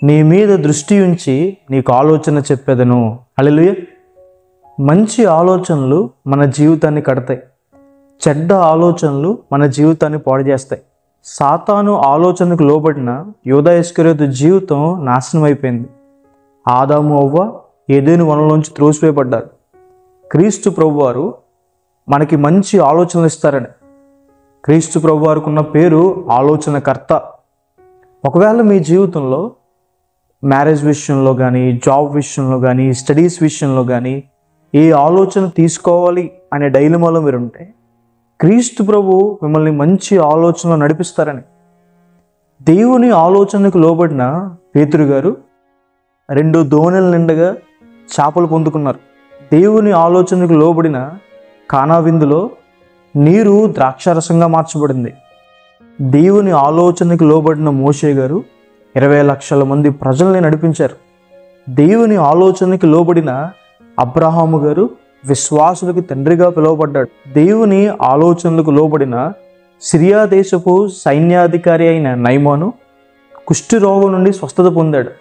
నీ మీద దృష్టి ఉంచి నీకు ఆలోచన చెప్పేదను. హల్లెలూయా. మంచి ఆలోచనలు మన జీవితాన్ని కడతాయి, చెడ్డ ఆలోచనలు మన జీవితాన్ని పాడు చేస్తాయి. సాతాను ఆలోచనకు లోబడిన యూదా ఇస్కరియోతు జీవితం నాశనం అయిపోయింది. ఆదాము అవ్వ ఏదెను వనంలోంచి త్రోసివేయబడ్డారు. క్రీస్తు ప్రభువారు మనకి మంచి ఆలోచనలు ఇస్తారని. క్రీస్తు ప్రభువారికి ఉన్న పేరు ఆలోచనకర్త. ఒకవేళ మీ జీవితంలో మ్యారేజ్ విషయంలో కానీ, జాబ్ విషయంలో కానీ, స్టడీస్ విషయంలో కానీ ఏ ఆలోచన తీసుకోవాలి అనే డైలమాలో మీరు ఉంటే, క్రీస్తు ప్రభు మిమ్మల్ని మంచి ఆలోచనలో నడిపిస్తారని. దేవుని ఆలోచనకు లోబడిన పేతురు గారు 2 దోణెల నిండగా చేపలు పొందుకున్నారు. దేవుని ఆలోచనకు లోబడిన కానా విందులో నీరు ద్రాక్షారసంగా మార్చబడింది. దేవుని ఆలోచనకు లోబడిన మోషే గారు 20 లక్షల మంది ప్రజల్ని నడిపించారు. దేవుని ఆలోచనకు లోబడిన అబ్రహాము గారు విశ్వాసులకు తండ్రిగా పిలువబడ్డాడు. దేవుని ఆలోచనలకు లోబడిన సిరియా దేశపు సైన్యాధికారి అయిన నయమాను కుష్ఠరోగం నుండి స్వస్థత పొందాడు.